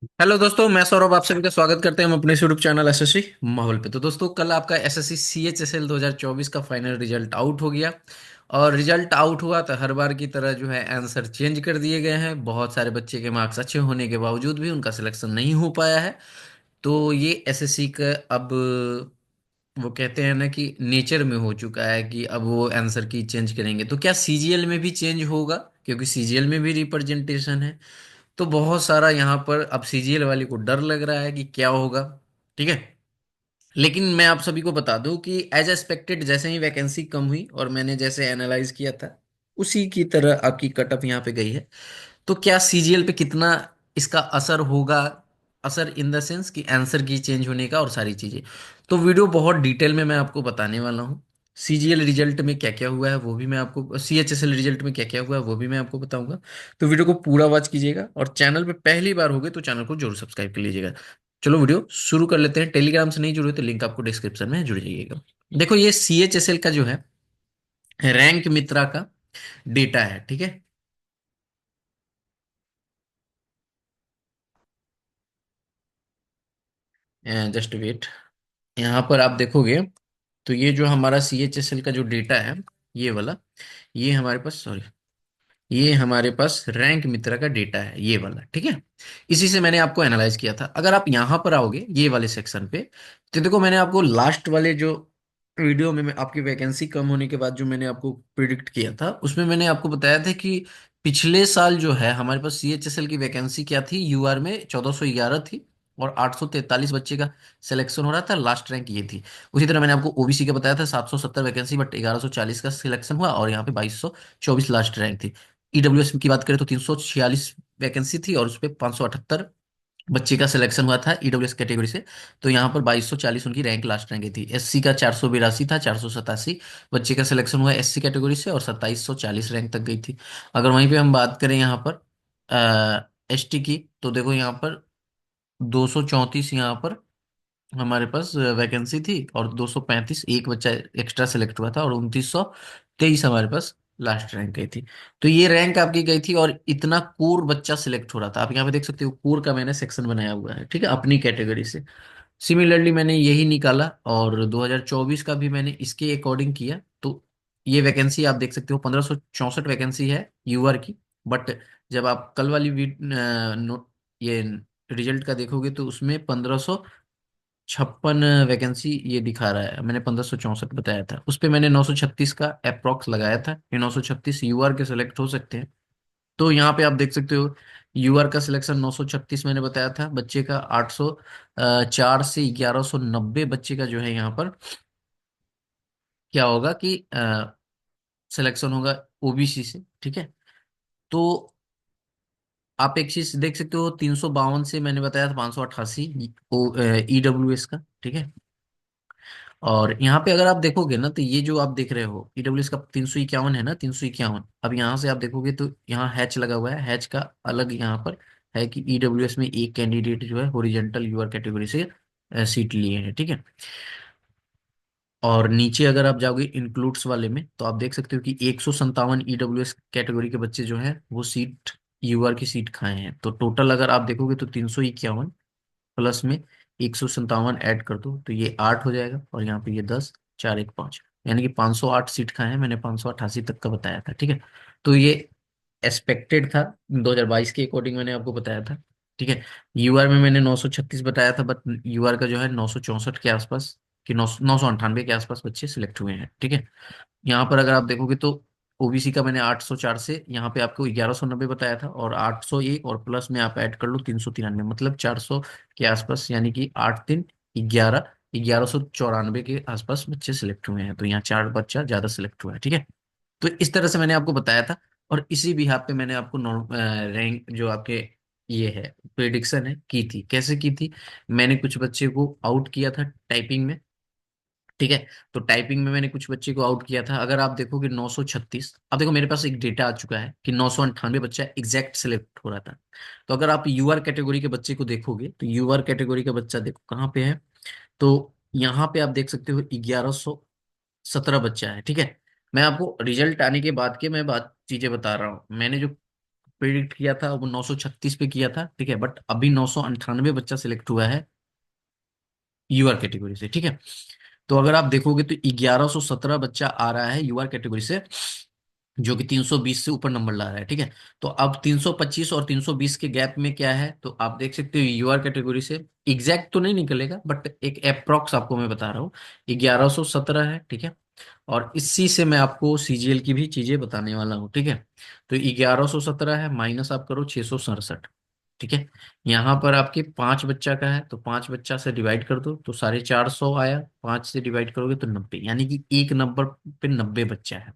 Hello दोस्तों, मैं सौरभ आप सभी का स्वागत करते हैं हम अपने यूट्यूब चैनल एसएससी माहौल पे। तो दोस्तों, कल आपका एसएससी सीएचएसएल 2024 का फाइनल रिजल्ट आउट हो गया। और रिजल्ट आउट हुआ तो हर बार की तरह जो है आंसर चेंज कर दिए गए हैं। बहुत सारे बच्चे के मार्क्स अच्छे होने के बावजूद भी उनका सिलेक्शन नहीं हो पाया है। तो ये एसएससी का अब वो कहते हैं ना कि नेचर में हो चुका है कि अब वो आंसर की चेंज करेंगे। तो क्या सीजीएल में भी चेंज होगा? क्योंकि सीजीएल में भी रिप्रेजेंटेशन है। तो बहुत सारा यहाँ पर अब सीजीएल वाले को डर लग रहा है कि क्या होगा। ठीक है। लेकिन मैं आप सभी को बता दूं कि एज एक्सपेक्टेड जैसे ही वैकेंसी कम हुई और मैंने जैसे एनालाइज किया था उसी की तरह आपकी कटअप यहाँ पे गई है। तो क्या सीजीएल पे कितना इसका असर होगा? असर इन द सेंस कि आंसर की चेंज होने का और सारी चीजें। तो वीडियो बहुत डिटेल में मैं आपको बताने वाला हूँ। सीजीएल रिजल्ट में क्या क्या हुआ है वो भी मैं आपको, सीएचएसएल रिजल्ट में क्या क्या हुआ है वो भी मैं आपको बताऊंगा। तो वीडियो को पूरा वॉच कीजिएगा और चैनल पे पहली बार होगे तो चैनल को जरूर सब्सक्राइब कर लीजिएगा। चलो वीडियो शुरू कर लेते हैं। टेलीग्राम से नहीं जुड़े तो लिंक आपको डिस्क्रिप्शन में जुड़ जाइएगा। देखो, ये सीएचएसएल का जो है रैंक मित्रा का डेटा है। ठीक है। Just wait. यहाँ पर आप देखोगे तो ये जो हमारा सीएचएसएल का जो डेटा है, ये वाला, ये हमारे पास, सॉरी, ये हमारे पास रैंक मित्रा का डेटा है, ये वाला। ठीक है। इसी से मैंने आपको एनालाइज किया था। अगर आप यहां पर आओगे ये वाले सेक्शन पे, तो देखो मैंने आपको लास्ट वाले जो वीडियो में मैं आपकी वैकेंसी कम होने के बाद जो मैंने आपको प्रिडिक्ट किया था उसमें मैंने आपको बताया था कि पिछले साल जो है हमारे पास सीएचएसएल की वैकेंसी क्या थी, यूआर में 1411 थी और 843 बच्चे का सिलेक्शन हो रहा था। लास्ट रैंक ये थी। उसी तरह मैंने आपको ओबीसी का बताया था 770 वैकेंसी बट 1140 का सिलेक्शन हुआ और यहाँ पे 2224 लास्ट रैंक थी। ईडब्ल्यूएस की बात करें तो 346 वैकेंसी थी और उस पर 578 बच्चे का सिलेक्शन हुआ था ईडब्ल्यूएस कैटेगरी से। तो यहाँ पर 2240 उनकी रैंक लास्ट रैंक थी। एससी का 482 था, 487 बच्चे का सिलेक्शन हुआ एससी कैटेगरी से और 2740 रैंक तक गई थी। अगर वहीं पे हम बात करें यहाँ पर एसटी की, तो देखो यहाँ पर 234 यहाँ पर हमारे पास वैकेंसी थी और 235 एक बच्चा एक्स्ट्रा सेलेक्ट हुआ था और 2923 हमारे पास लास्ट रैंक गई थी। तो ये रैंक आपकी गई थी और इतना कोर बच्चा सिलेक्ट हो रहा था। आप यहाँ पे देख सकते हो कोर का मैंने सेक्शन बनाया हुआ है। ठीक है, अपनी कैटेगरी से। सिमिलरली मैंने यही निकाला और 2024 का भी मैंने इसके अकॉर्डिंग किया। तो ये वैकेंसी आप देख सकते हो 1564 वैकेंसी है यूआर की। बट जब आप कल वाली ये रिजल्ट का देखोगे तो उसमें 1556 वैकेंसी ये दिखा रहा है। मैंने 1564 बताया था, उस पे मैंने 936 का अप्रोक्स लगाया था। ये 936 यूआर के सिलेक्ट हो सकते हैं। तो यहाँ पे आप देख सकते हो यूआर का सिलेक्शन 936 मैंने बताया था बच्चे का। 804 से 1190 बच्चे का जो है यहाँ पर क्या होगा कि सिलेक्शन होगा ओबीसी से। ठीक है। तो आप एक चीज देख सकते हो, 352 से मैंने बताया था 588 ईडब्ल्यूएस का। ठीक है। और यहाँ पे अगर आप देखोगे ना तो ये जो आप देख रहे हो ईडब्ल्यूएस का 351 है ना, 351। अब यहाँ से आप देखोगे तो यहाँ हैच लगा हुआ है। हैच का अलग यहाँ पर है कि ईडब्ल्यूएस में एक कैंडिडेट जो है हॉरिजॉन्टल यूआर कैटेगरी से सीट लिए हैं। ठीक है। और नीचे अगर आप जाओगे इंक्लूड्स वाले में तो आप देख सकते हो कि 157 ईडब्ल्यूएस कैटेगरी के बच्चे जो हैं वो सीट यूआर की सीट खाए हैं। तो टोटल अगर आप देखोगे तो 351 प्लस में 157 ऐड कर दो तो ये 8 हो जाएगा और यहाँ पे ये 10, 4 1 5, यानी कि 508 सीट खाए हैं। मैंने 588 तक का बताया था। ठीक है। तो ये एक्सपेक्टेड था 2022 के अकॉर्डिंग मैंने आपको बताया था। ठीक है। यूआर में मैंने 936 बताया था बट यूआर का जो है 964 के आसपास कि 998 के आसपास बच्चे सिलेक्ट हुए हैं। ठीक है। यहाँ पर अगर आप देखोगे तो ओबीसी का मैंने 804 से यहाँ पे आपको 1190 बताया था और 801 और प्लस में आप ऐड कर लो 393, मतलब 400 के आसपास, यानी कि 8 3 11, 1194 के आसपास बच्चे सिलेक्ट हुए हैं। तो यहाँ चार बच्चा ज्यादा सिलेक्ट हुआ है। ठीक है। तो इस तरह से मैंने आपको बताया था। और इसी बिहाफ पे मैंने आपको रैंक जो आपके ये है प्रिडिक्शन है की थी। कैसे की थी? मैंने कुछ बच्चे को आउट किया था टाइपिंग में। ठीक है। तो टाइपिंग में मैंने कुछ बच्चे को आउट किया था। अगर आप देखोगे 936, अब देखो मेरे पास एक डेटा आ चुका है कि 998 बच्चा एग्जैक्ट सिलेक्ट हो रहा था। तो अगर आप यूआर कैटेगरी के बच्चे को देखोगे तो यूआर कैटेगरी का बच्चा देखो कहाँ पे है। तो यहाँ पे आप देख सकते हो 1117 बच्चा है। ठीक है। मैं आपको रिजल्ट आने के बाद के मैं बात चीजें बता रहा हूँ। मैंने जो प्रिडिक्ट किया था वो 936 पे किया था, ठीक है, बट अभी 998 बच्चा सिलेक्ट हुआ है यूआर कैटेगरी से, ठीक है। तो अगर आप देखोगे तो 1117 बच्चा आ रहा है यूआर कैटेगरी से, जो कि 320 से ऊपर नंबर ला रहा है, ठीक है। तो अब 325 और 320 के गैप में क्या है, तो आप देख सकते हो यूआर कैटेगरी से एग्जैक्ट तो नहीं निकलेगा, बट एक अप्रोक्स आपको मैं बता रहा हूँ, 1117 है, ठीक है। और इसी से मैं आपको सीजीएल की भी चीजें बताने वाला हूँ, ठीक है। तो 1117 है, माइनस आप करो 667, ठीक है। यहाँ पर आपके 5 बच्चा का है, तो 5 बच्चा से डिवाइड कर दो तो 450 आया, 5 से डिवाइड करोगे तो 90, यानी कि एक नंबर पे 90 बच्चा है,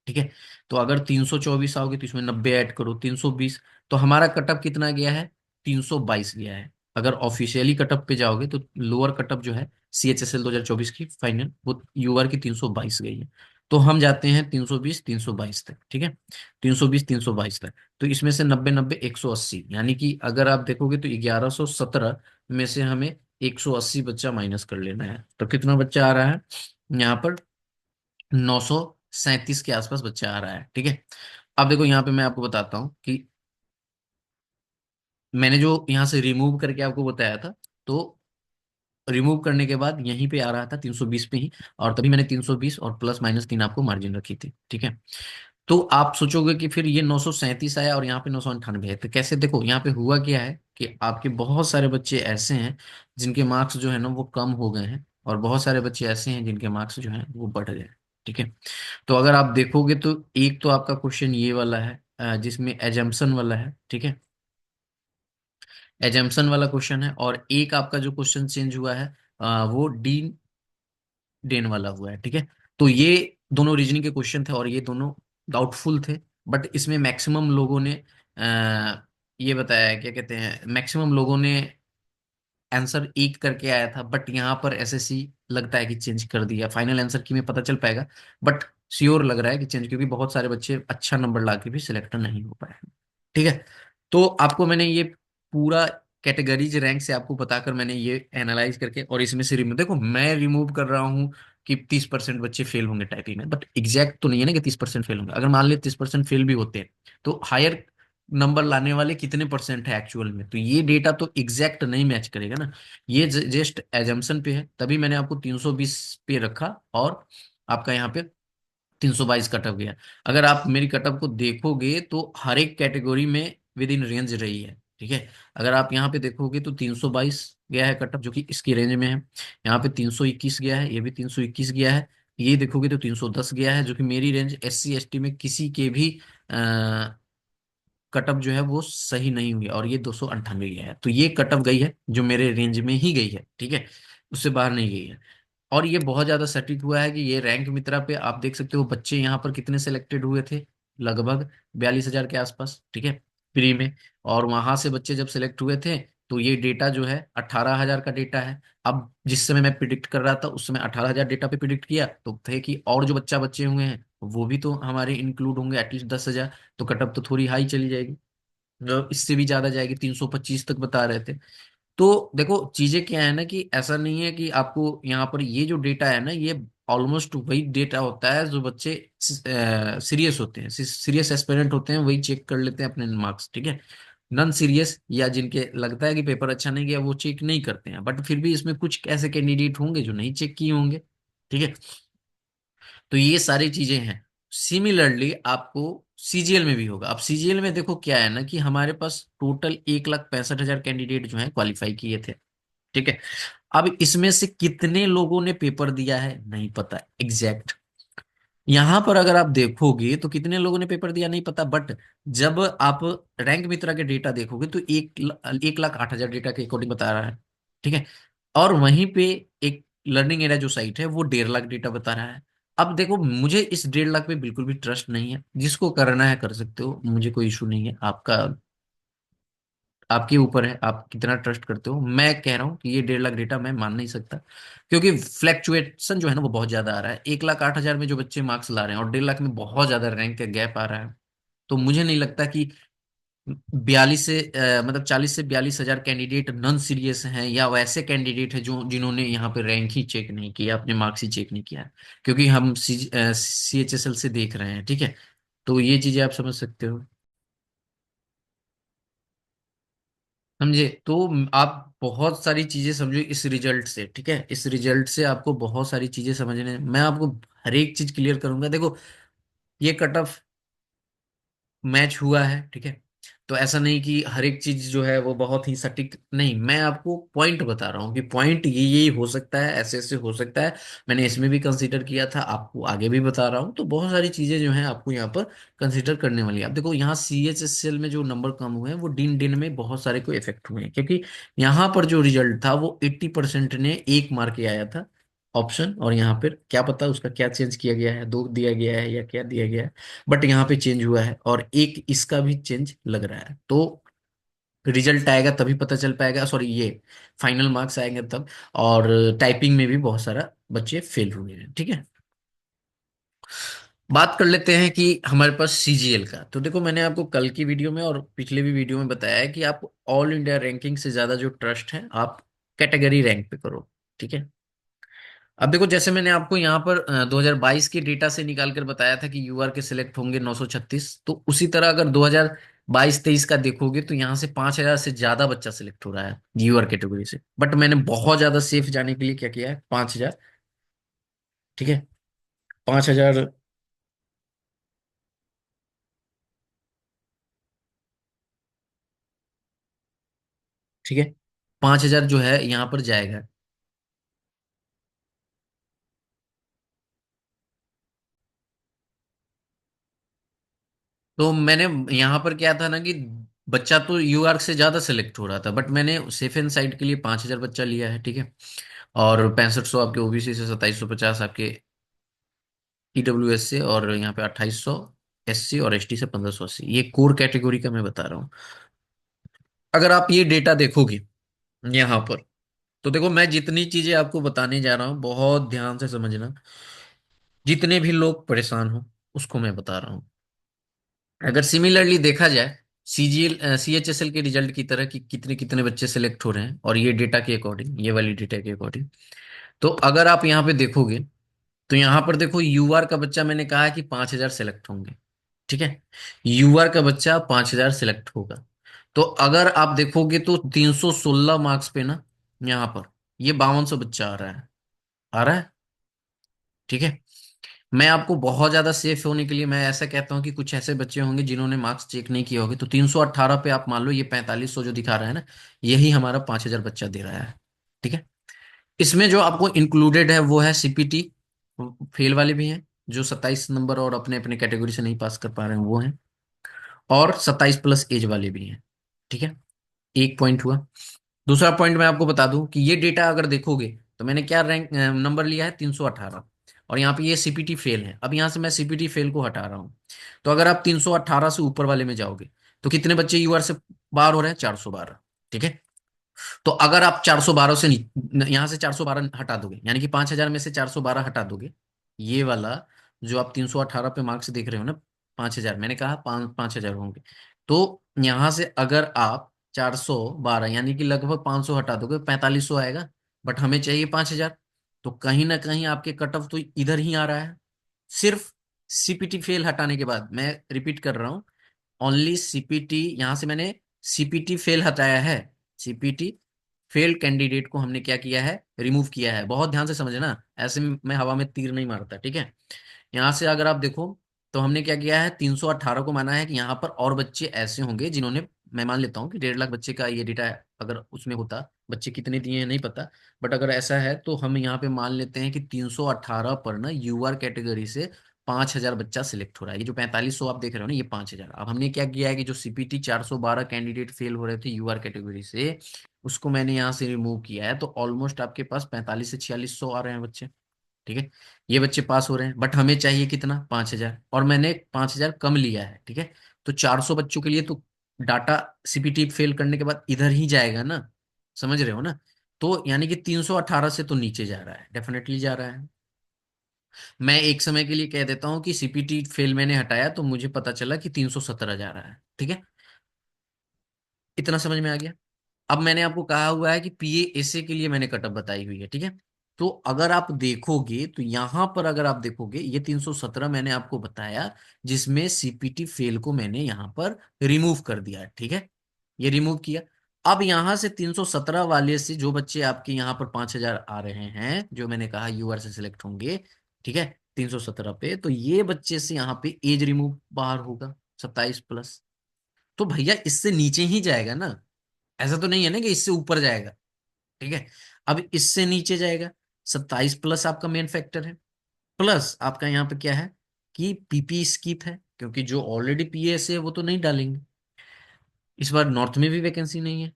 ठीक है। तो अगर 324 आओगे तो इसमें 90 ऐड करो, 320, तो हमारा कटअप कितना गया है, 322 गया है। अगर ऑफिशियली कटअप पे जाओगे तो लोअर कटअप जो है CHSL 2024 की फाइनल, वो यूआर की 322 गई है। तो हम जाते हैं 320 322 तक, ठीक है, 320 322 तक। तो इसमें से 90 90 180, यानी कि अगर आप देखोगे तो 1117 में से हमें 180 बच्चा माइनस कर लेना है, तो कितना बच्चा आ रहा है यहाँ पर, 937 के आसपास बच्चा आ रहा है, ठीक है। अब देखो यहाँ पे मैं आपको बताता हूँ कि मैंने जो यहाँ से रिमूव करके आपको बताया था, तो रिमूव करने के बाद यहीं पे आ रहा था 320 पे ही, और तभी मैंने 320 और प्लस माइनस 3 आपको मार्जिन रखी थी, ठीक है। तो आप सोचोगे कि फिर ये 937 आया और यहाँ पे 998 है, तो कैसे, देखो यहाँ पे हुआ क्या है कि आपके बहुत सारे बच्चे ऐसे हैं जिनके मार्क्स जो है ना वो कम हो गए हैं, और बहुत सारे बच्चे ऐसे हैं जिनके मार्क्स जो हैं वो बढ़ गए हैं, ठीक है। तो अगर आप देखोगे तो एक तो आपका क्वेश्चन ये वाला है, जिसमें एजम्पशन वाला है, ठीक है, एजम्पशन वाला क्वेश्चन है, और एक आपका जो क्वेश्चन चेंज हुआ है वो डीन डेन वाला हुआ है, ठीक है। तो ये दोनों रीजनिंग के क्वेश्चन थे और ये दोनों डाउटफुल थे, बट इसमें मैक्सिमम लोगों ने ये बताया है, क्या कहते हैं, मैक्सिमम लोगों ने आंसर एक करके आया था, बट यहाँ पर एसएससी लगता है कि चेंज कर दिया, फाइनल आंसर की में पता चल पाएगा, बट श्योर लग रहा है कि चेंज, क्योंकि बहुत सारे बच्चे अच्छा नंबर ला के भी सिलेक्ट नहीं हो पाए, ठीक है। तो आपको मैंने ये पूरा कैटेगरीज रैंक से आपको बताकर मैंने ये एनालाइज करके, और इसमें से रिमूव, देखो मैं रिमूव कर रहा हूँ कि 30% बच्चे फेल होंगे टाइपिंग में, बट एग्जैक्ट तो नहीं है ना कि 30% फेल होंगे। अगर मान लिया 30% फेल भी होते हैं तो हायर नंबर लाने वाले कितने परसेंट है एक्चुअल में, तो ये डेटा तो एग्जैक्ट नहीं मैच करेगा ना, ये जस्ट एजम्पशन पे है, तभी मैंने आपको 320 पे रखा, और आपका यहाँ पे 322 कटअप गया। अगर आप मेरी कटअप को देखोगे तो हर एक कैटेगरी में विद इन रेंज रही है, ठीक है। अगर आप यहाँ पे देखोगे तो 322 गया है कटअप, जो कि इसकी रेंज में है। यहाँ पे 321 गया है, ये भी 321 गया है। ये देखोगे तो 310 गया है, जो कि मेरी रेंज SC ST में किसी के भी कटअप जो है वो सही नहीं हुई, और ये 298 गया है, तो ये कटअप गई है जो मेरे रेंज में ही गई है, ठीक है, उससे बाहर नहीं गई है। और ये बहुत ज्यादा सटीक हुआ है कि ये रैंक मित्रा पे आप देख सकते हो बच्चे यहाँ पर कितने सिलेक्टेड हुए थे, लगभग 42,000 के आसपास, ठीक है, प्री में। और वहां से बच्चे जब सिलेक्ट हुए थे तो ये डेटा जो है 18,000 का डेटा है। अब जिस समय मैं प्रिडिक्ट कर रहा था उस समय 18,000 डेटा पे प्रिडिक्ट किया, तो थे कि और जो बच्चा बच्चे हुए हैं वो भी तो हमारे इंक्लूड होंगे एटलीस्ट 10,000, तो कटअप तो थोड़ी हाई चली जाएगी, इससे भी ज्यादा जाएगी, 325 तक बता रहे थे। तो देखो चीजें क्या है ना, कि ऐसा नहीं है कि आपको यहाँ पर ये जो डेटा है ना, ये ऑलमोस्ट वही डेटा होता है जो बच्चे सीरियस होते हैं, सीरियस एस्पिरेंट होते हैं वही चेक कर लेते हैं अपने मार्क्स, ठीक है। नॉन सीरियस या जिनके लगता है कि पेपर अच्छा नहीं गया वो चेक नहीं करते हैं, बट फिर भी इसमें कुछ ऐसे कैंडिडेट होंगे जो नहीं चेक किए होंगे, ठीक है। तो ये सारी चीजें हैं। सिमिलरली आपको सीजीएल में भी होगा। अब सीजीएल में देखो क्या है ना, कि हमारे पास टोटल 1,65,000 कैंडिडेट जो है क्वालिफाई किए थे, ठीक है। अब इसमें से कितने लोगों ने पेपर दिया है नहीं पता एग्जैक्ट। यहां पर अगर आप देखोगे तो कितने लोगों ने पेपर दिया नहीं पता, बट जब आप रैंक मित्रा के डेटा देखोगे तो 1,08,000 डेटा के अकॉर्डिंग बता रहा है, ठीक है। और वहीं पे एक लर्निंग एरिया जो साइट है वो 1,50,000 डेटा बता रहा है। अब देखो मुझे इस 1,50,000 पे बिल्कुल भी ट्रस्ट नहीं है, जिसको करना है कर सकते हो, मुझे कोई इशू नहीं है, आपका आपके ऊपर है आप कितना ट्रस्ट करते हो। मैं कह रहा हूँ कि ये 1,50,000 डेटा मैं मान नहीं सकता, क्योंकि फ्लैक्चुएशन जो है ना वो बहुत ज्यादा आ रहा है। 1,08,000 में जो बच्चे मार्क्स ला रहे हैं और 1,50,000 में बहुत ज्यादा रैंक का गैप आ रहा है, तो मुझे नहीं लगता कि 42 से मतलब 40 से 42 हजार कैंडिडेट नॉन सीरियस हैं, या वैसे कैंडिडेट हैं जो जिन्होंने यहाँ पे रैंक ही चेक नहीं किया, अपने मार्क्स ही चेक नहीं किया, क्योंकि हम CHSL से देख रहे हैं, ठीक है। तो ये चीजें आप समझ सकते हो। समझे? तो आप बहुत सारी चीजें समझो इस रिजल्ट से, ठीक है? इस रिजल्ट से आपको बहुत सारी चीजें समझने, मैं आपको हर एक चीज क्लियर करूंगा। देखो, ये कट ऑफ मैच हुआ है, ठीक है? तो ऐसा नहीं कि हर एक चीज जो है वो बहुत ही सटीक नहीं, मैं आपको पॉइंट बता रहा हूँ कि पॉइंट ये हो सकता है, ऐसे ऐसे हो सकता है। मैंने इसमें भी कंसीडर किया था, आपको आगे भी बता रहा हूँ। तो बहुत सारी चीजें जो हैं आपको यहाँ पर कंसीडर करने वाली है। आप देखो, यहाँ CHSL में जो नंबर कम हुए हैं वो दिन दिन में बहुत सारे को इफेक्ट हुए हैं, क्योंकि यहाँ पर जो रिजल्ट था वो 80% ने एक मार के आया था ऑप्शन, और यहाँ पर क्या पता उसका क्या चेंज किया गया है, दो दिया गया है या क्या दिया गया है, बट यहाँ पे चेंज हुआ है और एक इसका भी चेंज लग रहा है। तो रिजल्ट आएगा तभी पता चल पाएगा, सॉरी ये फाइनल मार्क्स आएंगे तब। और टाइपिंग में भी बहुत सारा बच्चे फेल हुए हैं, ठीक है? बात कर लेते हैं कि हमारे पास CGL का। तो देखो, मैंने आपको कल की वीडियो में और पिछले भी वीडियो में बताया है कि आप ऑल इंडिया रैंकिंग से ज्यादा जो ट्रस्ट है आप कैटेगरी रैंक पे करो, ठीक है? अब देखो, जैसे मैंने आपको यहाँ पर 2022 के डेटा से निकाल कर बताया था कि यूआर के सिलेक्ट होंगे 936, तो उसी तरह अगर 2022-23 का देखोगे तो यहाँ से 5000 से ज्यादा बच्चा सिलेक्ट हो रहा है यूआर कैटेगरी से। बट मैंने बहुत ज्यादा सेफ जाने के लिए क्या किया है, 5000, ठीक है? 5000, ठीक है? 5000 जो है यहाँ पर जाएगा। तो मैंने यहाँ पर क्या था ना कि बच्चा तो यूआर से ज्यादा सिलेक्ट हो रहा था, बट मैंने सेफ एंड साइड के लिए 5000 बच्चा लिया है, ठीक है? और 6500 आपके ओबीसी से, 2750 आपके ईडब्ल्यूएस से, और यहाँ पे 2800 SC और ST से, 1580, ये कोर कैटेगरी का मैं बता रहा हूँ। अगर आप ये डेटा देखोगे यहाँ पर, तो देखो, मैं जितनी चीजें आपको बताने जा रहा हूँ बहुत ध्यान से समझना। जितने भी लोग परेशान हो उसको मैं बता रहा हूँ। अगर सिमिलरली देखा जाए CGL CHSL के रिजल्ट की तरह कि कितने कितने बच्चे सेलेक्ट हो रहे हैं, और ये डेटा के अकॉर्डिंग, ये वाली डेटा के अकॉर्डिंग, तो अगर आप यहाँ पे देखोगे तो यहाँ पर देखो, यूआर का बच्चा मैंने कहा है कि 5000 सेलेक्ट होंगे, ठीक है? यूआर का बच्चा 5000 सेलेक्ट होगा। तो अगर आप देखोगे तो 316 मार्क्स पे ना, यहाँ पर ये 5200 बच्चा आ रहा है, आ रहा है, ठीक है? मैं आपको बहुत ज्यादा सेफ होने के लिए मैं ऐसा कहता हूं कि कुछ ऐसे बच्चे होंगे जिन्होंने मार्क्स चेक नहीं किए होंगे, तो 318 पे आप मान लो, ये 4500 जो दिखा रहा है ना, यही हमारा 5000 बच्चा दे रहा है, ठीक है? इसमें जो आपको इंक्लूडेड है वो है CPT, फेल वाले भी हैं जो 27 नंबर और अपने अपने कैटेगरी से नहीं पास कर पा रहे हैं, वो हैं, और 27+ एज वाले भी हैं, ठीक है? एक पॉइंट हुआ। दूसरा पॉइंट मैं आपको बता दूं कि ये डेटा अगर देखोगे तो मैंने क्या रैंक नंबर लिया है, 318, और यहाँ पे ये CPT फेल है। अब यहाँ से मैं CPT फेल को हटा रहा हूँ। तो अगर आप 318 से ऊपर वाले में जाओगे तो कितने बच्चे यूआर से बाहर हो रहे हैं, 412, ठीक है? तो अगर आप 412 से यहां से 412 हटा दोगे, यानी कि 5000 में से 412 हटा दोगे, ये वाला जो आप 318 पे मार्क्स देख रहे हो ना, 5000, मैंने कहा 5000 होंगे। तो यहां से अगर आप 412 यानी कि लगभग 500 हटा दोगे, 4500 आएगा। बट हमें चाहिए 5000। तो कहीं ना कहीं आपके कट ऑफ तो इधर ही आ रहा है। सिर्फ CPT फेल हटाने के बाद, मैं रिपीट कर रहा हूँ, ओनली CPT, यहां से मैंने CPT फेल हटाया है। CPT फेल्ड कैंडिडेट को हमने क्या किया है, रिमूव किया है। बहुत ध्यान से समझना, ऐसे में हवा में तीर नहीं मारता, ठीक है? यहाँ से अगर आप देखो तो हमने क्या किया है, 318 को माना है कि यहाँ पर और बच्चे ऐसे होंगे जिन्होंने, मैं मान लेता हूँ कि 1.5 लाख बच्चे का ये डेटा है, अगर उसमें होता, बच्चे कितने दिए हैं नहीं पता, बट अगर ऐसा है तो हम यहाँ पे मान लेते हैं कि 318 पर ना यूआर कैटेगरी से 5000 बच्चा सिलेक्ट हो रहा है। ये जो 4500 आप देख रहे हो ना, ये 5000। अब हमने क्या किया है कि जो CPT 412 कैंडिडेट फेल हो रहे थे यूआर कैटेगरी से, उसको मैंने यहाँ से रिमूव किया है। तो ऑलमोस्ट आपके पास 45 से 4600 आ रहे हैं बच्चे, ठीक है? ये बच्चे पास हो रहे हैं, बट हमें चाहिए कितना, 5000, और मैंने 5000 कम लिया है, ठीक है? तो 400 बच्चों के लिए तो डाटा CPT फेल करने के बाद इधर ही जाएगा ना, समझ रहे हो ना? तो यानी कि 318 से तो नीचे जा रहा है, डेफिनेटली जा रहा है। मैं एक समय के लिए कह देता हूं कि CPT फेल मैंने हटाया तो मुझे पता चला कि 317 जा रहा है, ठीक है? इतना समझ में आ गया? अब मैंने आपको कहा हुआ है कि PA SA के लिए मैंने कटअप बताई हुई है, ठीक है? तो अगर आप देखोगे तो यहां पर अगर आप देखोगे, ये 317 मैंने आपको बताया, जिसमें CPT फेल को मैंने यहां पर रिमूव कर दिया, ठीक है? ये रिमूव किया। अब यहां से 317 वाले से जो बच्चे आपके यहाँ पर 5,000 आ रहे हैं, जो मैंने कहा यूआर से सिलेक्ट होंगे, ठीक है, 317 पे, तो ये बच्चे से यहाँ पे एज रिमूव बाहर होगा 27+। तो भैया इससे नीचे ही जाएगा ना, ऐसा तो नहीं है ना कि इससे ऊपर जाएगा। ठीक है, अब इससे नीचे जाएगा, 27+ आपका मेन फैक्टर है, प्लस आपका यहाँ पे क्या है कि पीपी स्कीप है, क्योंकि जो ऑलरेडी पीएस है वो तो नहीं डालेंगे, इस बार नॉर्थ में भी वैकेंसी नहीं है।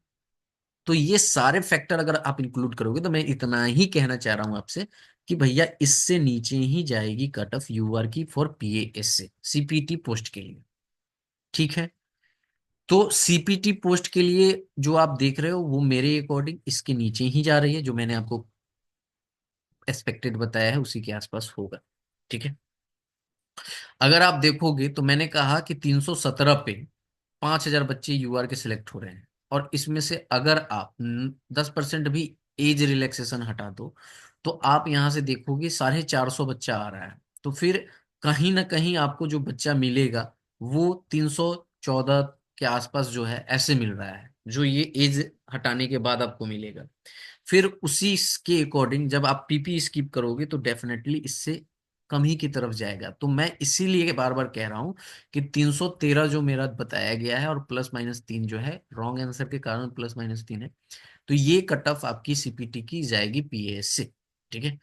तो ये सारे फैक्टर अगर आप इंक्लूड करोगे, तो मैं इतना ही कहना चाह रहा हूं आपसे कि भैया इससे नीचे ही जाएगी कट ऑफ यूआर की फॉर पीएएस से सीपीटी पोस्ट के लिए। ठीक है, तो सीपीटी पोस्ट के लिए जो आप देख रहे हो वो मेरे अकॉर्डिंग इसके नीचे ही जा रही है, जो मैंने आपको एक्सपेक्टेड बताया है उसी के आसपास होगा। ठीक है, अगर आप देखोगे तो मैंने कहा कि 317 पे 5,000 बच्चे यूआर के सिलेक्ट हो रहे हैं, और इसमें से अगर आप 10% भी एज रिलैक्सेशन हटा दो, तो आप यहां से देखोगे 450 बच्चा आ रहा है। तो फिर कहीं ना कहीं आपको जो बच्चा मिलेगा वो 314 के आसपास जो है ऐसे मिल रहा है, जो ये एज हटाने के बाद आपको मिलेगा। फिर उसी के अकॉर्डिंग जब आप पीपी स्किप करोगे तो डेफिनेटली इससे कम ही की तरफ जाएगा। तो मैं इसीलिए बार बार कह रहा हूं कि 313 जो मेरा बताया गया है और +-3 जो है, रॉन्ग आंसर के कारण +-3 है, तो ये कट ऑफ आपकी सीपीटी की जाएगी पीएएस से। ठीक है,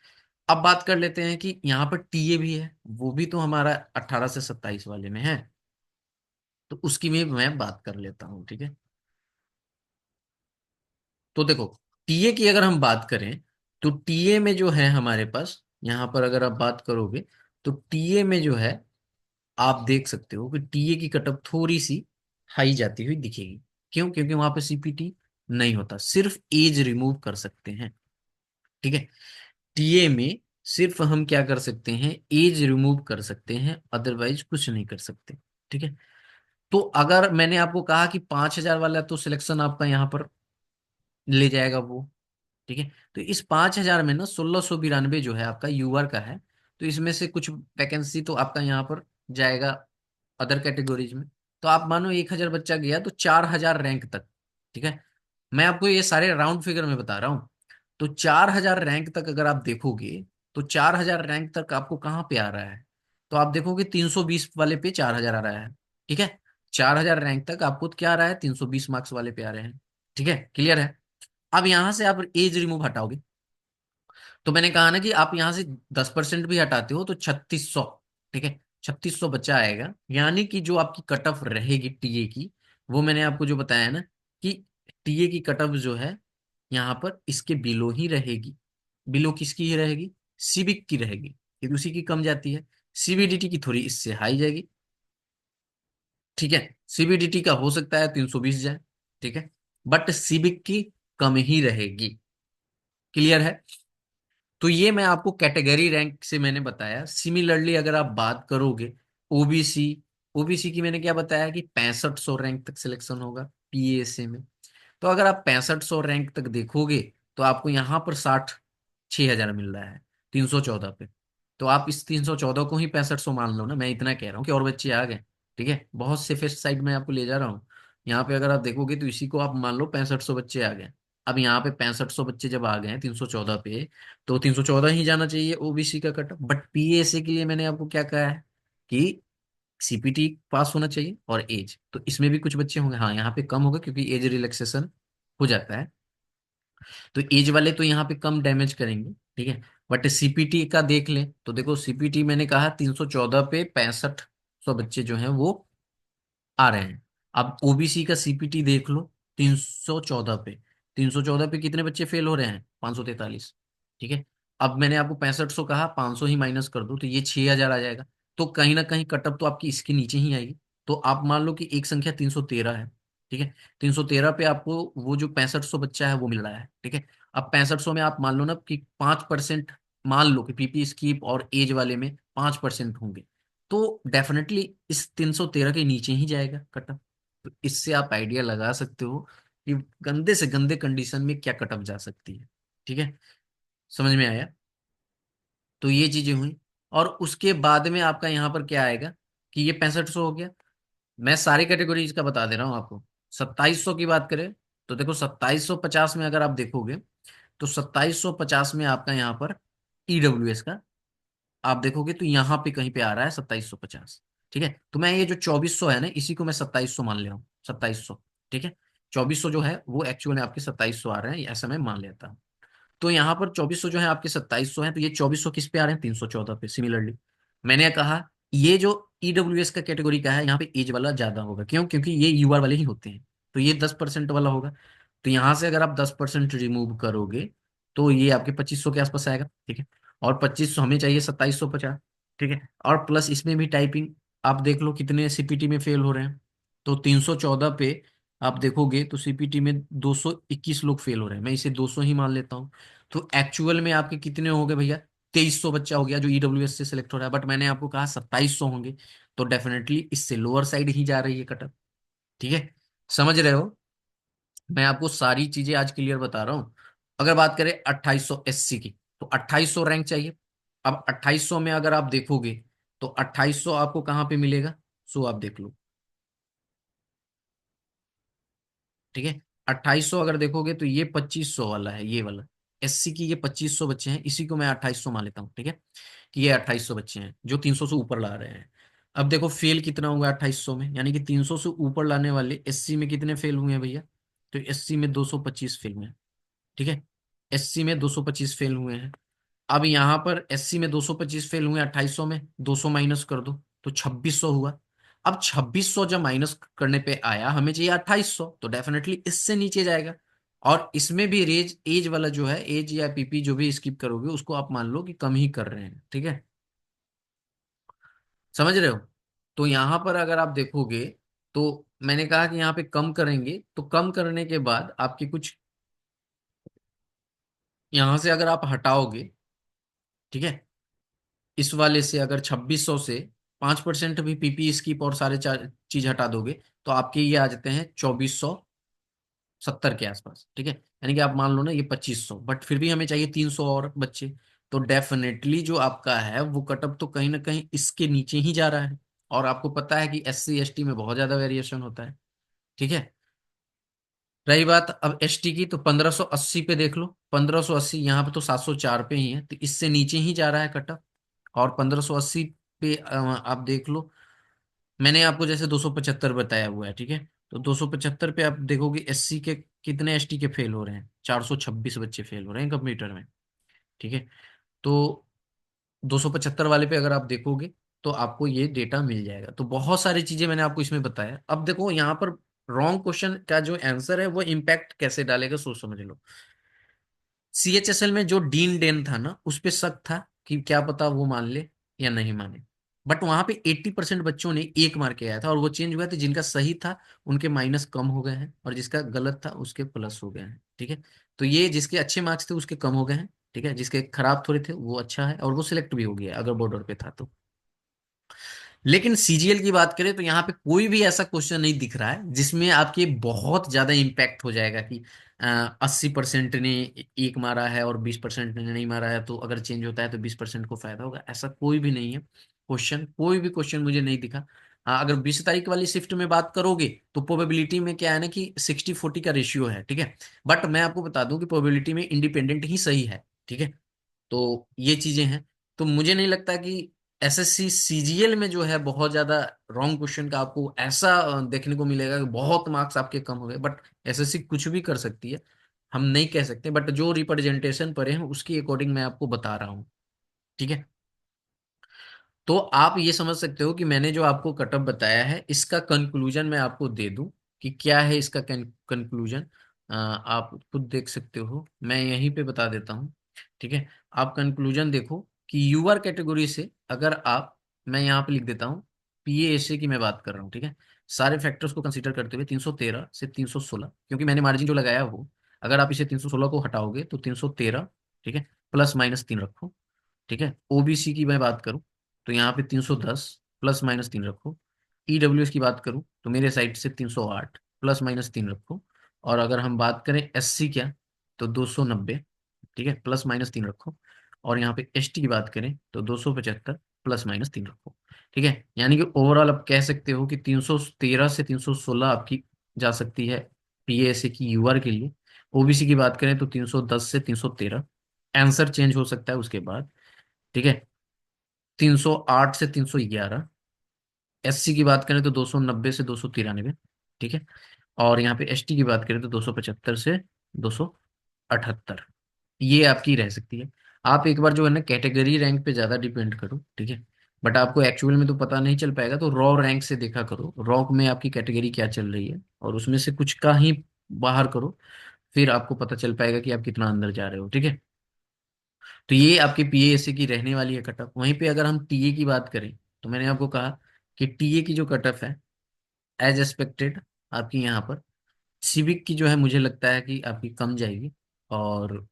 अब बात कर लेते हैं कि यहाँ पर टीए भी है, वो भी तो हमारा 18 से 27 वाले में है, तो उसकी भी मैं बात कर लेता हूँ। ठीक है, तो देखो, टीए की अगर हम बात करें तो टीए में जो है हमारे पास, यहाँ पर अगर आप बात करोगे तो टीए में जो है आप देख सकते हो कि टीए की कटअप थोड़ी सी हाई जाती हुई दिखेगी। क्यों? क्योंकि वहां पे सीपीटी नहीं होता, सिर्फ एज रिमूव कर सकते हैं। ठीक है, टीए में सिर्फ हम क्या कर सकते हैं, एज रिमूव कर सकते हैं, अदरवाइज कुछ नहीं कर सकते। ठीक है, तो अगर मैंने आपको कहा कि 5,000 वाला तो सिलेक्शन आपका यहाँ पर ले जाएगा वो। ठीक है, तो इस 5,000 में ना 1,692 जो है आपका यूआर का है, तो इसमें से कुछ वैकेंसी तो आपका यहाँ पर जाएगा अदर कैटेगरीज में। तो आप मानो 1,000 बच्चा गया तो 4,000 रैंक तक। ठीक है, मैं आपको ये सारे राउंड फिगर में बता रहा हूँ। तो 4,000 रैंक तक अगर आप देखोगे, तो 4,000 रैंक तक आपको कहाँ पे आ रहा है, तो आप देखोगे 320 वाले पे 4,000 आ रहा है। ठीक है, 4,000 रैंक तक आपको क्या आ रहा है, 320 मार्क्स वाले पे आ रहे हैं। ठीक है, क्लियर है? अब यहां से आप एज रिमूव हटाओगे, तो मैंने कहा ना कि आप यहां से 10% भी हटाते हो तो 3,600। ठीक है, 3,600 बच्चा आएगा, यानी कि जो आपकी कट ऑफ रहेगी टीए की, वो मैंने आपको जो बताया ना कि टीए की कट ऑफ जो है यहाँ पर इसके बिलो ही रहेगी। बिलो किसकी ही रहेगी? सिविक की रहेगी, क्योंकि उसी की कम जाती है। सीबीडीटी की थोड़ी इससे हाई जाएगी। ठीक है, सीबीडीटी का हो सकता है 320 जाए। ठीक है, बट सिविक की कम ही रहेगी। क्लियर है? तो ये मैं आपको कैटेगरी रैंक से मैंने बताया। सिमिलरली अगर आप बात करोगे ओबीसी, ओबीसी की मैंने क्या बताया कि 6500 रैंक तक सिलेक्शन होगा पीएएसए में। तो अगर आप 6500 रैंक तक देखोगे तो आपको यहाँ पर 66,000 मिल रहा है 314 पे। तो आप इस 314 को ही 6500 मान लो ना, मैं इतना कह रहा हूँ कि और बच्चे आ गए। ठीक है, बहुत सेफेस्ट साइड में आपको ले जा रहा हूँ। यहाँ पे अगर आप देखोगे तो इसी को आप मान लो 6500 बच्चे आ गए। अब यहाँ पे 6500 बच्चे जब आ गए हैं 314 पे, तो 314 ही जाना चाहिए ओबीसी का कट। बट पीएसए के लिए मैंने आपको क्या कहा है कि सीपीटी पास होना चाहिए और एज, तो इसमें भी कुछ बच्चे होंगे, हाँ यहाँ पे कम होगा क्योंकि एज रिलैक्सेशन हो जाता है, तो एज वाले तो यहाँ पे कम डैमेज करेंगे। ठीक है, बट सीपीटी का देख ले तो देखो, सीपीटी मैंने कहा 314 पे 6500 बच्चे जो हैं वो आ रहे हैं। अब ओबीसी का सीपीटी देख लो, 314 पे, 314 पे कितने बच्चे फेल हो रहे हैं? 543। ठीक है, अब मैंने आपको 6500 कहा, 500 ही माइनस कर दो तो ये 6,000 आ जाएगा। तो कहीं ना कहीं कटअप तो आपकी इसके नीचे ही आएगी। तो आप मान लो कि एक संख्या 313 है। ठीक है, 313 पे आपको वो जो 6500 बच्चा है वो मिल रहा है। ठीक है, अब 6500 में आप मान लो ना कि 5%, मान लो कि पीपी स्कीप और एज वाले में 5% होंगे, तो डेफिनेटली इस 313 के नीचे ही जाएगा कटअप। तो इससे आप आइडिया लगा सकते हो कि गंदे से गंदे कंडीशन में क्या कटअप जा सकती है। ठीक है, समझ में आया? तो ये चीजें हुई, और उसके बाद में आपका यहाँ पर क्या आएगा कि ये 6500 हो गया। मैं सारी कैटेगरीज का बता दे रहा हूँ आपको। 2700 की बात करें तो देखो 2750 में अगर आप देखोगे तो 2750 में आपका यहाँ पर ईडब्ल्यूएस का आप देखोगे तो यहाँ पे कहीं पे आ रहा है 2750। ठीक है, तो मैं ये जो 2400 है ना, इसी को मैं 2700 मान ले रहा हूँ, 2700। ठीक है, 2400 जो है वो एक्चुअल में आपके 2700 आ रहे हैं, ऐसा मैं मान लेता हूँ। तो यहाँ पर 2400 जो है आपके 2700 है, तो ये 2400 किस पे आ रहे हैं, 314 पे। सिमिलरली मैंने कहा ये जो ईडब्ल्यूएस का कैटेगरी का है, यहाँ पे एज वाला ज्यादा होगा, क्यों, क्योंकि ये यूआर वाले ही होते हैं, तो ये 10% वाला होगा। तो यहाँ से अगर आप 10% रिमूव करोगे तो ये आपके 2500 के आसपास आएगा। ठीक है, और 2500 हमें चाहिए 2750। ठीक है, और प्लस इसमें भी टाइपिंग आप देख लो कितने सीपीटी में फेल हो रहे हैं। तो 314 पे आप देखोगे तो सीपीटी में 221 लोग फेल हो रहे हैं, मैं इसे 200 ही मान लेता हूँ। तो एक्चुअल में आपके कितने हो गए भैया, 2300 बच्चा हो गया जो ईडब्ल्यूएस से सिलेक्ट हो रहा है, बट मैंने आपको कहा 2700 होंगे। तो डेफिनेटली इससे लोअर साइड ही जा रही है कटअप। ठीक है, समझ रहे हो। मैं आपको सारी चीजें आज क्लियर बता रहा हूं। अगर बात करें 2800 एससी की, तो 2800 रैंक चाहिए। अब 2800 में अगर आप देखोगे तो 2800 आपको कहाँ पे मिलेगा, सो आप देख लो। ठीक है, 2800 अगर देखोगे तो ये 2500 वाला है, ये वाला एससी की, ये 2500 बच्चे हैं, इसी को मैं 2800 मान लेता हूँ। ठीक है, कि ये 2800 बच्चे हैं जो 300 से ऊपर ला रहे हैं। अब देखो फेल कितना हुआ 2800 में, यानी कि 300 से ऊपर लाने वाले एससी में कितने फेल हुए हैं भैया, तो एससी में 225 फेल हुए हैं। ठीक है, एससी में 225 फेल हुए हैं। अब यहाँ पर एससी में 225 फेल हुए, 2800 में 200 माइनस कर दो तो 2600 हुआ। अब 2600 जब माइनस करने पे आया, हमें चाहिए 2800, तो डेफिनेटली इससे नीचे जाएगा। और इसमें भी रेज एज वाला जो है, एज या पीपी जो भी स्किप करोगे उसको आप मान लो कि कम ही कर रहे हैं। ठीक है, समझ रहे हो। तो यहाँ पर अगर आप देखोगे तो मैंने कहा कि यहाँ पे कम करेंगे, तो कम करने के बाद आपकी कुछ यहाँ से अगर आप हटाओगे, ठीक है, इस वाले से अगर 2600 से 5% भी पीपी स्कीप और सारे चीज हटा दोगे तो आपके ये आ जाते हैं 2470 के आसपास। ठीक है, यानी कि आप मान लो ना ये 2500, बट फिर भी हमें चाहिए 300 और बच्चे। तो डेफिनेटली जो आपका है वो कटअप तो कहीं ना कहीं इसके नीचे ही जा रहा है। और आपको पता है कि एससी एसटी में बहुत ज्यादा वेरिएशन होता है। ठीक है, रही बात अब एसटी की, तो 1580 पे देख लो, 1580 यहाँ पे तो 704 पे ही है, तो इससे नीचे ही जा रहा है कटअप। और 1580 पे आप देख लो, मैंने आपको जैसे 275 बताया हुआ है। ठीक है, तो 275 पे आप देखोगे एससी के कितने, एसटी के फेल हो रहे हैं, 426 बच्चे फेल हो रहे हैं कंप्यूटर में। ठीक है, तो 275 वाले पे अगर आप देखोगे तो आपको ये डेटा मिल जाएगा। तो बहुत सारी चीजें मैंने आपको इसमें बताया। अब देखो यहाँ पर रॉन्ग क्वेश्चन का जो आंसर है वो इम्पैक्ट कैसे डालेगा, सोच समझ लो। सीएचएसएल में जो डीन डेन था ना, उस पे शक था कि क्या पता वो मान ले या नहीं माने, बट वहां पे 80% बच्चों ने एक मार के आया था, और वो चेंज हुआ था, जिनका सही था उनके माइनस कम हो गए हैं, और जिसका गलत था उसके प्लस हो गए हैं। ठीक है, तो ये जिसके अच्छे मार्क्स थे उसके कम हो गए हैं। ठीक है, जिसके खराब थोड़े थे वो अच्छा है, और वो सिलेक्ट भी हो गया अगर बॉर्डर पे था तो। लेकिन सीजीएल की बात करें तो यहाँ पे कोई भी ऐसा क्वेश्चन नहीं दिख रहा है जिसमें आपके बहुत ज्यादा इम्पैक्ट हो जाएगा कि 80% ने एक मारा है और 20% ने नहीं मारा है, तो अगर चेंज होता है तो 20% को फायदा होगा, ऐसा कोई भी नहीं है क्वेश्चन। कोई भी क्वेश्चन मुझे नहीं दिखा। हाँ, अगर 20 तारीख वाली शिफ्ट में बात करोगे तो प्रोबेबिलिटी में क्या है ना कि 60-40 का रेशियो है। ठीक है, बट मैं आपको बता दूं कि प्रोबेबिलिटी में इंडिपेंडेंट ही सही है। ठीक है, तो ये चीजें हैं। तो मुझे नहीं लगता कि एसएससी सीजीएल में जो है बहुत ज्यादा रॉन्ग क्वेश्चन का आपको ऐसा देखने को मिलेगा कि बहुत मार्क्स आपके कम हो गए, बट एसएससी कुछ भी कर सकती है, हम नहीं कह सकते, बट जो रिप्रेजेंटेशन पड़े हैं उसके अकॉर्डिंग मैं आपको बता रहा हूँ। ठीक है, तो आप ये समझ सकते हो कि मैंने जो आपको कटअप बताया है इसका कंक्लूजन मैं आपको दे दूं कि क्या है इसका कंक्लूजन। आप खुद देख सकते हो, मैं यहीं पे बता देता हूँ। ठीक है, आप कंक्लूजन देखो कि यूआर कैटेगरी से अगर आप, मैं यहाँ पे लिख देता हूँ, पीएएसए की मैं बात कर रहा हूँ। ठीक है, सारे फैक्टर्स को कंसीडर करते हुए 313 से 316, क्योंकि मैंने मार्जिन जो लगाया वो, अगर आप इसे 316 को हटाओगे तो 313। ठीक है, +-3 रखो। ठीक है, ओबीसी की मैं बात करूं तो यहाँ पे 310 +-3 रखो। ईडब्ल्यूएस की बात करूं तो मेरे साइड से 308 +-3 रखो। और अगर हम बात करें एससी क्या, तो 290। ठीक है, +-3 रखो। और यहाँ पे एसटी की बात करें तो 275 +-3 रखो। ठीक है, यानी कि ओवरऑल आप कह सकते हो कि 313 से 316 आपकी जा सकती है पीएएसए की यूआर के लिए। ओबीसी की बात करें तो 310 से 313, आंसर चेंज हो सकता है उसके बाद, ठीक है। 308 से 311, एससी की बात करें तो 290 से 293, ठीक है। और यहाँ पे एसटी की बात करें तो 275 से 278, ये आपकी रह सकती है। आप एक बार जो है ना कैटेगरी रैंक पे ज़्यादा डिपेंड करो, ठीक है। बट आपको एक्चुअल में तो पता नहीं चल पाएगा, तो रॉ रैंक से देखा करो, रॉ में आपकी कैटेगरी क्या चल रही है, और उसमें से कुछ का ही बाहर करो, फिर आपको पता चल पाएगा कि आप कितना अंदर जा रहे हो, ठीक है। तो ये आपके पीएएसए की रहने वाली है कट ऑफ। वहीं पे अगर हम टीए की बात करें, तो मैंने आपको कहा कि टीए की जो कट ऑफ है, एज एक्सपेक्टेड आपकी यहाँ पर सिविक की जो है, मुझे लगता है कि आपकी कम जाएगी। और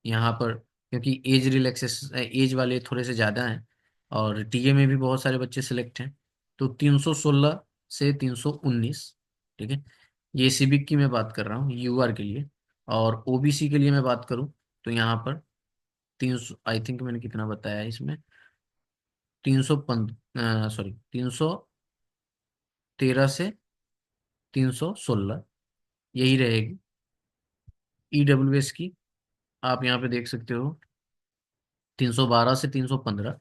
यहाँ पर क्योंकि एज रिलैक्सेस, एज वाले थोड़े से ज़्यादा हैं, और टीए में भी बहुत सारे बच्चे सिलेक्ट हैं, तो 316 से 319, ठीक है। ये सिविक की मैं बात कर रहा हूँ यूआर के लिए। और ओबीसी के लिए मैं बात करूँ तो यहाँ पर 300, आई थिंक मैंने कितना बताया है इसमें, 315, सॉरी 313 से 316, यही रहेगी। ईडब्ल्यूएस की आप यहाँ पे देख सकते हो 312 से 315।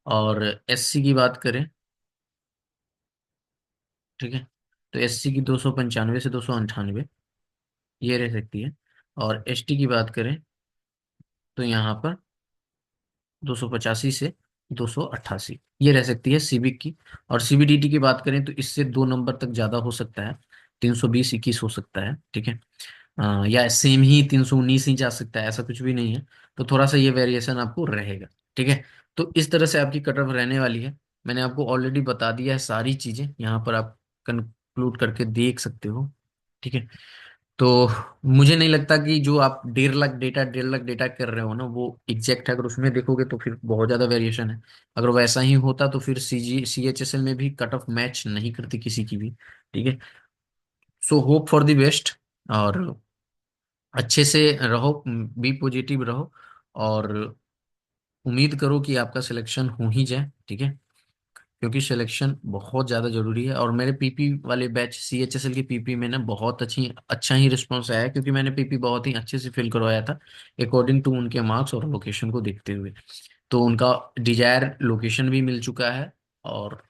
और एससी की बात करें, ठीक है, तो एससी की 295 से 298, ये रह सकती है। और एसटी की बात करें तो यहाँ पर 285 से 288, ये रह सकती है सिविक की। और सीबीडीटी की बात करें तो इससे 2 नंबर तक ज़्यादा हो सकता है, 320-21 हो सकता है, ठीक है। या सेम ही 319 ही जा सकता है, ऐसा कुछ भी नहीं है। तो थोड़ा सा ये वेरिएशन आपको रहेगा, ठीक है। तो इस तरह से आपकी कट ऑफ रहने वाली है। मैंने आपको ऑलरेडी बता दिया है सारी चीज़ें, यहाँ पर आप कंक्लूड करके देख सकते हो, ठीक है। तो मुझे नहीं लगता कि जो आप 1.5 लाख डेटा कर रहे हो ना, वो एग्जैक्ट है। अगर उसमें देखोगे तो फिर बहुत ज़्यादा वेरिएशन है। अगर वैसा ही होता तो फिर सीएचएसएल में भी कट ऑफ मैच नहीं करती किसी की भी, ठीक है। So hope for the best, और अच्छे से रहो, बी पॉजिटिव रहो, और उम्मीद करो कि आपका सिलेक्शन हो ही जाए, ठीक है। क्योंकि सिलेक्शन बहुत ज़्यादा जरूरी है। और मेरे पीपी वाले बैच सीएचएसएल के पीपी में ना बहुत अच्छा ही रिस्पॉन्स आया है, क्योंकि मैंने पीपी बहुत ही अच्छे से फिल करवाया था अकॉर्डिंग टू उनके मार्क्स और लोकेशन को देखते हुए। तो उनका डिजायर लोकेशन भी मिल चुका है, और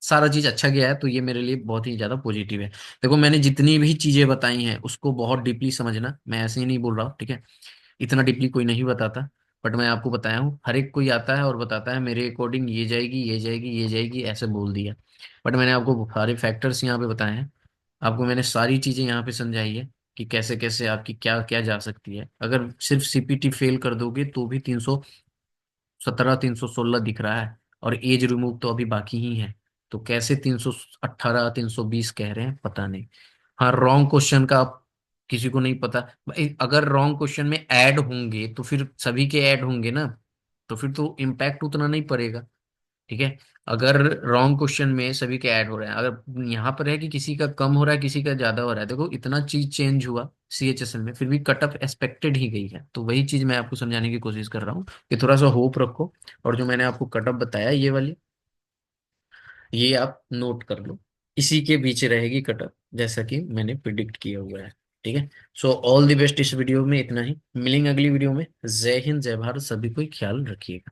सारा चीज अच्छा गया है, तो ये मेरे लिए बहुत ही ज्यादा पॉजिटिव है। देखो, मैंने जितनी भी चीजें बताई हैं उसको बहुत डीपली समझना, मैं ऐसे ही नहीं बोल रहा हूँ, ठीक है। इतना डीपली कोई नहीं बताता, बट मैं आपको बताया हूँ। हर एक कोई आता है और बताता है मेरे अकॉर्डिंग ये जाएगी, ये जाएगी, ये जाएगी, ऐसे बोल दिया। बट मैंने आपको सारे फैक्टर्स यहाँ पे बताए हैं, आपको मैंने सारी चीजें यहाँ पे समझाई है कि कैसे कैसे आपकी क्या क्या जा सकती है। अगर सिर्फ सीपीटी फेल कर दोगे तो भी 317, 316 दिख रहा है, और एज रिमूव तो अभी बाकी ही है। तो कैसे 318, 320 कह रहे हैं, पता नहीं। हाँ, रॉन्ग क्वेश्चन का आप किसी को नहीं पता। अगर रॉन्ग क्वेश्चन में ऐड होंगे तो फिर सभी के ऐड होंगे ना, तो फिर तो इम्पैक्ट उतना नहीं पड़ेगा, ठीक है। अगर रॉन्ग क्वेश्चन में सभी के ऐड हो रहे हैं, अगर यहाँ पर है कि किसी का कम हो रहा है, किसी का ज्यादा हो रहा है, देखो इतना चीज चेंज हुआ सीएचएसएल में, फिर भी कट ऑफ एक्सपेक्टेड ही गई है। तो वही चीज मैं आपको समझाने की कोशिश कर रहा हूँ कि थोड़ा सा होप रखो। और जो मैंने आपको कट ऑफ बताया ये वाली, ये आप नोट कर लो, इसी के बीच रहेगी कट ऑफ, जैसा कि मैंने प्रिडिक्ट किया हुआ है, ठीक है। So all the best. इस वीडियो में इतना ही, मिलेंगे अगली वीडियो में। जय हिंद, जय भारत, सभी कोई ख्याल रखिएगा।